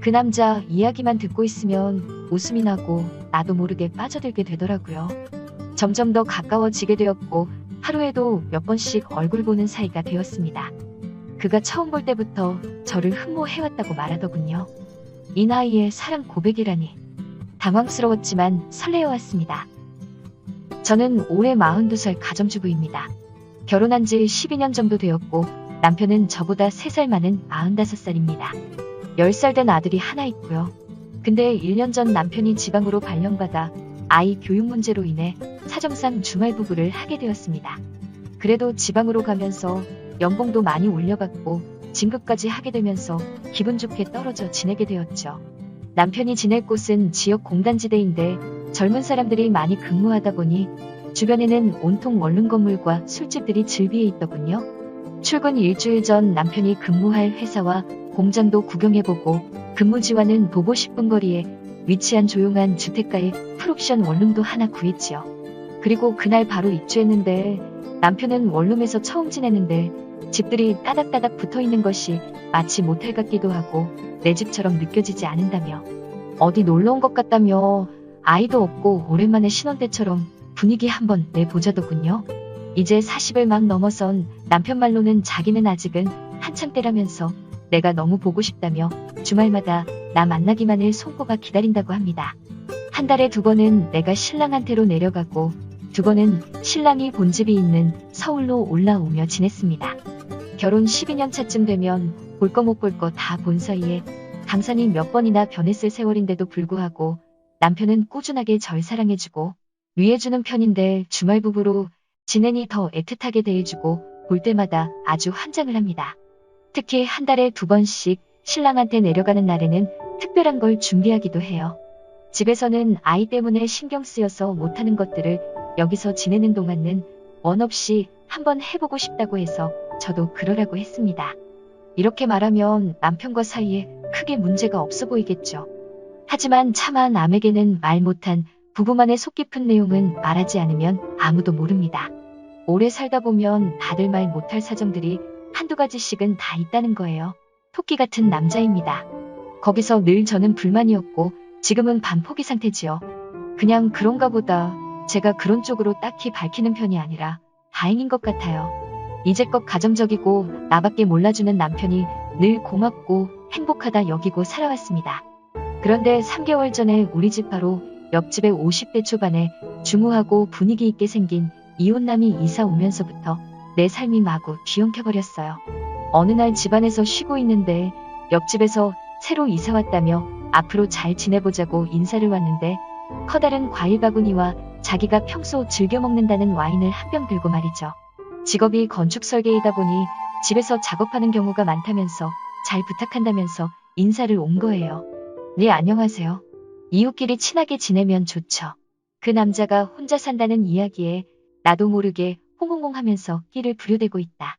그 남자 이야기만 듣고 있으면 웃음이 나고 나도 모르게 빠져들게 되더라고요. 점점 더 가까워지게 되었고 하루에도 몇 번씩 얼굴 보는 사이가 되었습니다. 그가 처음 볼 때부터 저를 흠모해왔다고 말하더군요. 이 나이에 사랑 고백이라니. 당황스러웠지만 설레어왔습니다. 저는 올해 42살 가정주부입니다. 결혼한 지 12년 정도 되었고 남편은 저보다 3살 많은 45살입니다. 10살 된 아들이 하나 있고요. 근데 1년 전 남편이 지방으로 발령받아 아이 교육 문제로 인해 사정상 주말 부부를 하게 되었습니다. 그래도 지방으로 가면서 연봉도 많이 올려받고 진급까지 하게 되면서 기분 좋게 떨어져 지내게 되었죠. 남편이 지낼 곳은 지역 공단지대인데 젊은 사람들이 많이 근무하다 보니 주변에는 온통 원룸 건물과 술집들이 즐비해 있더군요. 출근 일주일 전 남편이 근무할 회사와 공장도 구경해보고 근무 지와는 도보 10분 거리에 위치한 조용한 주택가에 풀옵션 원룸도 하나 구했지요. 그리고 그날 바로 입주했는데 남편은 원룸에서 처음 지내는데 집들이 따닥따닥 붙어있는 것이 마치 모텔 같기도 하고 내 집처럼 느껴지지 않는다며 어디 놀러온 것 같다며 아이도 없고 오랜만에 신혼 때처럼 분위기 한번 내보자더군요. 이제 40을 막 넘어선 남편 말로는 자기는 아직은 한참 때라면서 내가 너무 보고 싶다며 주말마다 나 만나기만을 손꼽아 기다린다고 합니다. 한 달에 2번은 내가 신랑한테로 내려가고 2번은 신랑이 본집이 있는 서울로 올라오며 지냈습니다. 결혼 12년 차쯤 되면 볼 거 못 볼 거 다 본 사이에 강산이 몇 번이나 변했을 세월인데도 불구하고 남편은 꾸준하게 절 사랑해주고 위해주는 편인데 주말 부부로 지내니 더 애틋하게 대해주고 볼 때마다 아주 환장을 합니다. 특히 한 달에 2번씩 신랑한테 내려가는 날에는 특별한 걸 준비하기도 해요. 집에서는 아이 때문에 신경 쓰여서 못하는 것들을 여기서 지내는 동안은 원 없이 한번 해보고 싶다고 해서 저도 그러라고 했습니다. 이렇게 말하면 남편과 사이에 크게 문제가 없어 보이겠죠. 하지만 차마 남에게는 말 못한 부부만의 속 깊은 내용은 말하지 않으면 아무도 모릅니다. 오래 살다 보면 다들 말 못할 사정들이 한두 가지씩은 다 있다는 거예요. 토끼 같은 남자입니다. 거기서 늘 저는 불만이었고 지금은 반포기 상태지요. 그냥 그런가 보다. 제가 그런 쪽으로 딱히 밝히는 편이 아니라 다행인 것 같아요. 이제껏 가정적이고 나밖에 몰라주는 남편이 늘 고맙고 행복하다 여기고 살아왔습니다. 그런데 3개월 전에 우리 집 바로 옆집에 50대 초반에 중후하고 분위기 있게 생긴 이혼남이 이사 오면서부터 내 삶이 마구 뒤엉켜버렸어요. 어느 날 집안에서 쉬고 있는데 옆집에서 새로 이사 왔다며 앞으로 잘 지내보자고 인사를 왔는데 커다란 과일 바구니와 자기가 평소 즐겨 먹는다는 와인을 한 병 들고 말이죠. 직업이 건축 설계이다 보니 집에서 작업하는 경우가 많다면서 잘 부탁한다면서 인사를 온 거예요. 네, 안녕하세요. 이웃끼리 친하게 지내면 좋죠. 그 남자가 혼자 산다는 이야기에 나도 모르게 홍홍홍 하면서 끼를 부려대고 있다.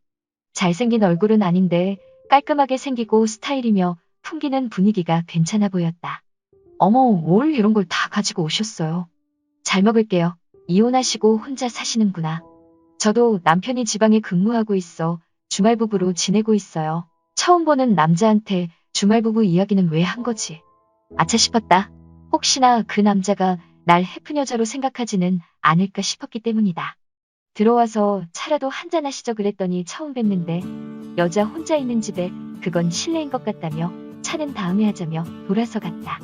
잘생긴 얼굴은 아닌데 깔끔하게 생기고 스타일이며 풍기는 분위기가 괜찮아 보였다. 어머, 뭘 이런 걸 다 가지고 오셨어요. 잘 먹을게요. 이혼하시고 혼자 사시는구나. 저도 남편이 지방에 근무하고 있어 주말 부부로 지내고 있어요. 처음 보는 남자한테 주말 부부 이야기는 왜 한 거지? 아차 싶었다. 혹시나 그 남자가 날 해픈 여자로 생각하지는 않을까 싶었기 때문이다. 들어와서 차라도 한잔 하시죠 그랬더니 처음 뵙는데 여자 혼자 있는 집에 그건 실례인 것 같다며 차는 다음에 하자며 돌아서 갔다.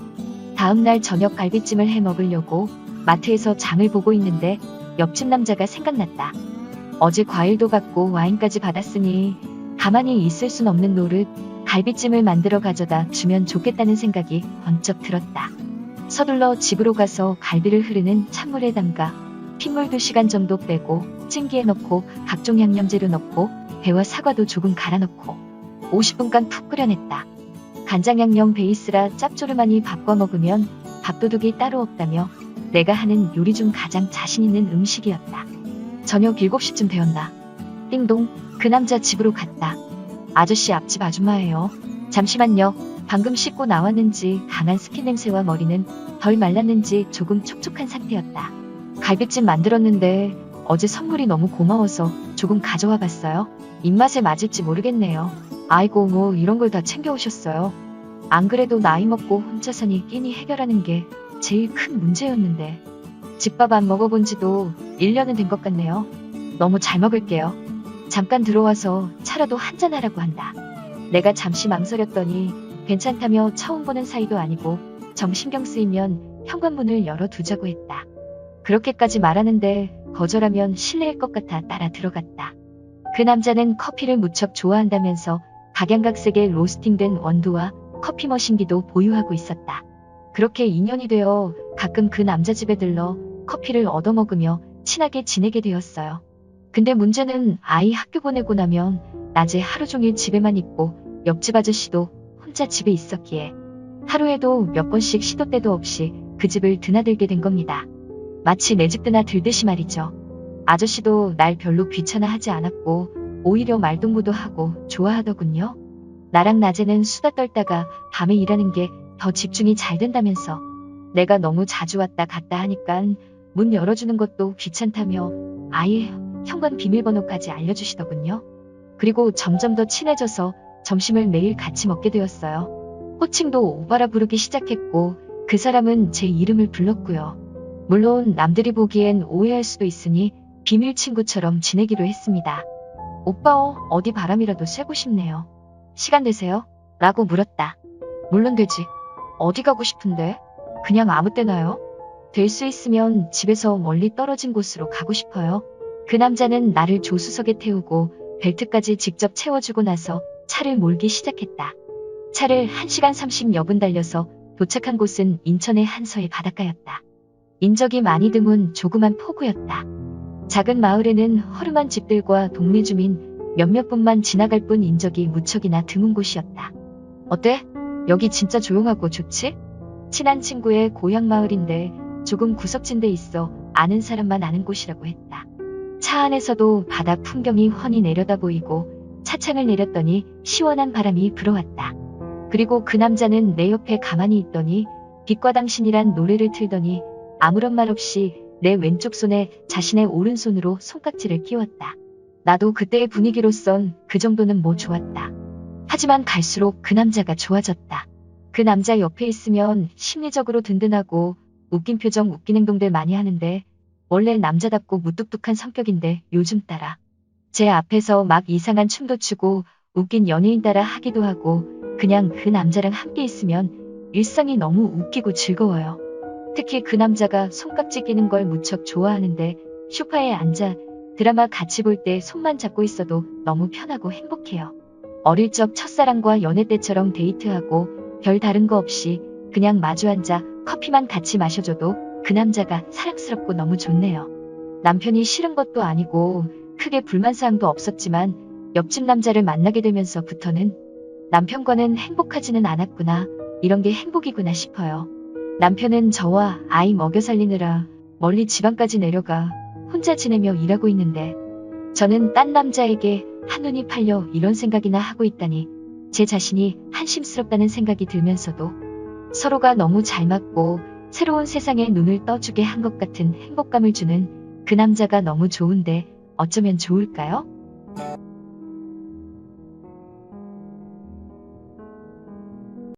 다음날 저녁 갈비찜을 해 먹으려고 마트에서 장을 보고 있는데 옆집 남자가 생각났다. 어제 과일도 받고 와인까지 받았으니 가만히 있을 순 없는 노릇 갈비찜을 만들어 가져다 주면 좋겠다는 생각이 번쩍 들었다. 서둘러 집으로 가서 갈비를 흐르는 찬물에 담가 핏물 2시간 정도 빼고 찜기에 넣고 각종 양념재료 넣고 배와 사과도 조금 갈아 넣고 50분간 푹 끓여냈다. 간장 양념 베이스라 짭조름하니 밥과 먹으면 밥도둑이 따로 없다며 내가 하는 요리 중 가장 자신 있는 음식이었다. 저녁 7시쯤 되었나. 띵동, 그 남자 집으로 갔다. 아저씨 앞집 아줌마예요. 잠시만요. 방금 씻고 나왔는지 강한 스킨 냄새와 머리는 덜 말랐는지 조금 촉촉한 상태였다. 갈비찜 만들었는데 어제 선물이 너무 고마워서 조금 가져와 봤어요. 입맛에 맞을지 모르겠네요. 아이고 뭐 이런 걸 다 챙겨오셨어요. 안 그래도 나이 먹고 혼자 사니 끼니 해결하는 게 제일 큰 문제였는데 집밥 안 먹어본 지도 1년은 된 것 같네요. 너무 잘 먹을게요. 잠깐 들어와서 차라도 한잔하라고 한다. 내가 잠시 망설였더니 괜찮다며 처음 보는 사이도 아니고 정 신경 쓰이면 현관문을 열어두자고 했다. 그렇게까지 말하는데 거절하면 실례일 것 같아 따라 들어갔다. 그 남자는 커피를 무척 좋아한다면서 각양각색의 로스팅된 원두와 커피 머신기도 보유하고 있었다. 그렇게 인연이 되어 가끔 그 남자 집에 들러 커피를 얻어먹으며 친하게 지내게 되었어요. 근데 문제는 아이 학교 보내고 나면 낮에 하루 종일 집에만 있고 옆집 아저씨도 혼자 집에 있었기에 하루에도 몇 번씩 시도 때도 없이 그 집을 드나들게 된 겁니다. 마치 내 집 드나들듯이 말이죠. 아저씨도 날 별로 귀찮아하지 않았고 오히려 말동무도 하고 좋아하더군요. 나랑 낮에는 수다 떨다가 밤에 일하는 게 더 집중이 잘 된다면서 내가 너무 자주 왔다 갔다 하니깐 문 열어주는 것도 귀찮다며 아예 현관 비밀번호까지 알려주시더군요. 그리고 점점 더 친해져서 점심을 매일 같이 먹게 되었어요. 호칭도 오바라 부르기 시작했고 그 사람은 제 이름을 불렀고요. 물론 남들이 보기엔 오해할 수도 있으니 비밀 친구처럼 지내기로 했습니다. 오빠 어디 바람이라도 쐬고 싶네요. 시간 되세요? 라고 물었다. 물론 되지. 어디 가고 싶은데? 그냥 아무 때나요? 될 수 있으면 집에서 멀리 떨어진 곳으로 가고 싶어요. 그 남자는 나를 조수석에 태우고 벨트까지 직접 채워주고 나서 차를 몰기 시작했다. 차를 1시간 30여 분 달려서 도착한 곳은 인천의 한서의 바닷가였다. 인적이 많이 드문 조그만 포구였다. 작은 마을에는 허름한 집들과 동네 주민 몇몇 분만 지나갈 뿐 인적이 무척이나 드문 곳이었다. 어때? 여기 진짜 조용하고 좋지? 친한 친구의 고향 마을인데 조금 구석진 데 있어 아는 사람만 아는 곳이라고 했다. 차 안에서도 바다 풍경이 훤히 내려다 보이고 차창을 내렸더니 시원한 바람이 불어왔다. 그리고 그 남자는 내 옆에 가만히 있더니 빛과 당신이란 노래를 틀더니 아무런 말 없이 내 왼쪽 손에 자신의 오른손으로 손깍지를 끼웠다. 나도 그때의 분위기로선 그 정도는 뭐 좋았다. 하지만 갈수록 그 남자가 좋아졌다. 그 남자 옆에 있으면 심리적으로 든든하고 웃긴 표정 웃긴 행동들 많이 하는데 원래 남자답고 무뚝뚝한 성격인데 요즘 따라 제 앞에서 막 이상한 춤도 추고 웃긴 연예인 따라 하기도 하고 그냥 그 남자랑 함께 있으면 일상이 너무 웃기고 즐거워요. 특히 그 남자가 손깍지 끼는 걸 무척 좋아하는데 소파에 앉아 드라마 같이 볼 때 손만 잡고 있어도 너무 편하고 행복해요. 어릴 적 첫사랑과 연애 때처럼 데이트하고 별 다른 거 없이 그냥 마주 앉아 커피만 같이 마셔줘도 그 남자가 사랑스럽고 너무 좋네요. 남편이 싫은 것도 아니고 크게 불만사항도 없었지만 옆집 남자를 만나게 되면서부터는 남편과는 행복하지는 않았구나, 이런 게 행복이구나 싶어요. 남편은 저와 아이 먹여 살리느라 멀리 지방까지 내려가 혼자 지내며 일하고 있는데 저는 딴 남자에게 한눈이 팔려 이런 생각이나 하고 있다니 제 자신이 한심스럽다는 생각이 들면서도 서로가 너무 잘 맞고 새로운 세상에 눈을 떠주게 한 것 같은 행복감을 주는 그 남자가 너무 좋은데 어쩌면 좋을까요?